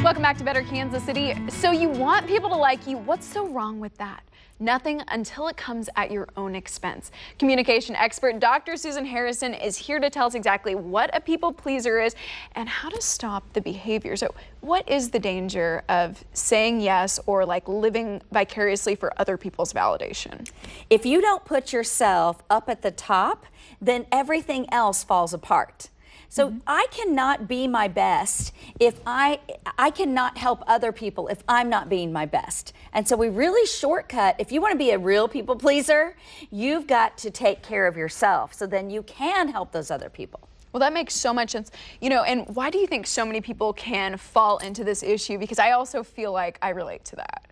Welcome back to Better Kansas City. So you want people to like you. What's so wrong with that? Nothing until it comes at your own expense. Communication expert Dr. Susan Harrison is here to tell us exactly what a people pleaser is and how to stop the behavior. So what is the danger of saying yes or like living vicariously for other people's validation? If you don't put yourself up at the top, then everything else falls apart. So I cannot be my best if I cannot help other people if I'm not being my best. And so we really shortcut. If you want to be a real people pleaser, you've got to take care of yourself so then you can help those other people. Well, that makes so much sense. You know, and why do you think so many people can fall into this issue? Because I also feel like I relate to that.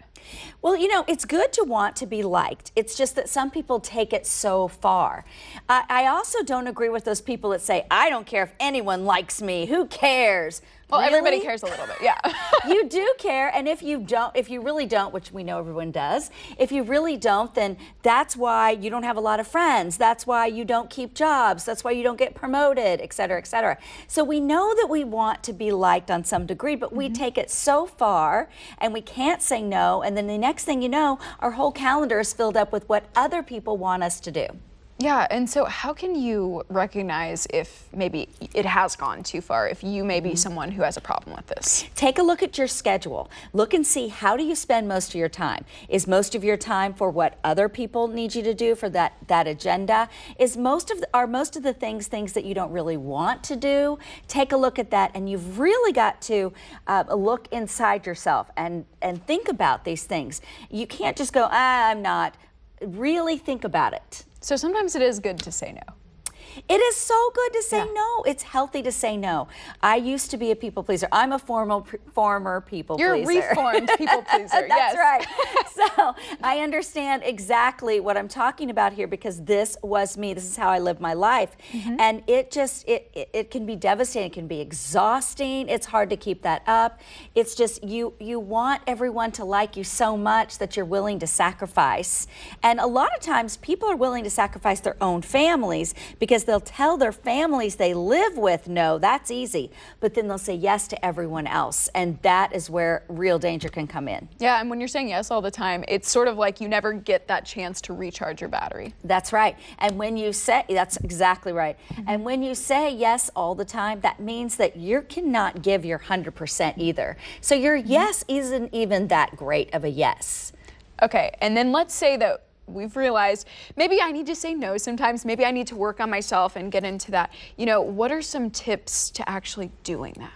Well, you know, it's good to want to be liked. It's just that some people take it so far. I also don't agree with those people that say, I don't care if anyone likes me. Who cares? Well, really? Everybody cares a little bit, yeah. You do care, and if you really don't, which we know everyone does, if you really don't, then that's why you don't have a lot of friends. That's why you don't keep jobs. That's why you don't get promoted, et cetera, et cetera. So we know that we want to be liked on some degree, but we take it so far, and we can't say no, and then the next thing you know, our whole calendar is filled up with what other people want us to do. Yeah, and so how can you recognize if maybe it has gone too far, if you may be someone who has a problem with this? Take a look at your schedule. Look and see, how do you spend most of your time? Is most of your time for what other people need you to do for that agenda? Are most of the things that you don't really want to do? Take a look at that, and you've really got to look inside yourself and think about these things. You can't just go, I'm not. Really think about it. So sometimes it is good to say no. It is so good to say no. It's healthy to say no. I used to be a people pleaser. I'm a former people pleaser. You're a reformed people pleaser. That's right. So I understand exactly what I'm talking about here because this was me. This is how I lived my life. And it can be devastating. It can be exhausting. It's hard to keep that up. It's just you want everyone to like you so much that you're willing to sacrifice. And a lot of times people are willing to sacrifice their own families because they'll tell their families they live with no, that's easy, but then they'll say yes to everyone else, and that is where real danger can come in. Yeah, and when you're saying yes all the time, it's sort of like you never get that chance to recharge your battery. That's right, and when you say, that's exactly right, and when you say yes all the time, that means that you cannot give your 100% either. So your yes isn't even that great of a yes. Okay, and then let's say that we've realized maybe I need to say no sometimes, maybe I need to work on myself and get into that. You know, what are some tips to actually doing that?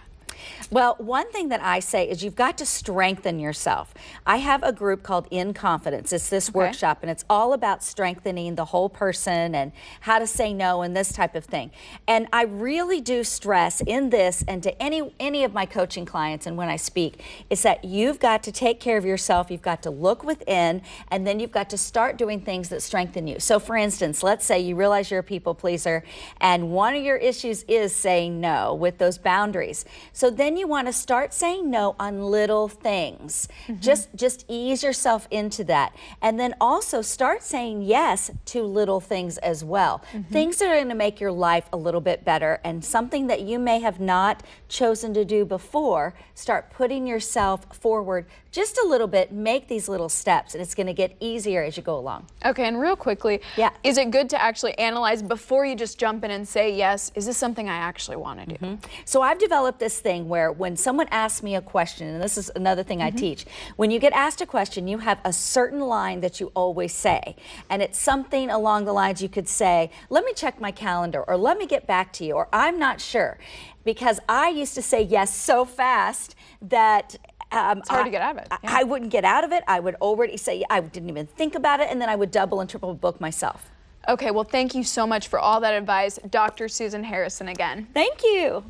Well, one thing that I say is you've got to strengthen yourself. I have a group called In Confidence. It's this workshop, and it's all about strengthening the whole person and how to say no and this type of thing. And I really do stress in this and to any of my coaching clients and when I speak, is that you've got to take care of yourself. You've got to look within, and then you've got to start doing things that strengthen you. So for instance, let's say you realize you're a people pleaser, and one of your issues is saying no with those boundaries. So then you want to start saying no on little things. Just ease yourself into that. And then also start saying yes to little things as well. Things that are going to make your life a little bit better, and something that you may have not chosen to do before, start putting yourself forward just a little bit. Make these little steps, and it's going to get easier as you go along. Okay, and real quickly, is it good to actually analyze before you just jump in and say yes? Is this something I actually want to do? So I've developed this thing where when someone asks me a question, and this is another thing I teach, when you get asked a question, you have a certain line that you always say, and it's something along the lines you could say, let me check my calendar, or let me get back to you, or I'm not sure, because I used to say yes so fast that it's hard to get out of it. I wouldn't get out of it. I would already say, I didn't even think about it, and then I would double and triple book myself. Okay, well, thank you so much for all that advice, Dr. Susan Harrison again. Thank you.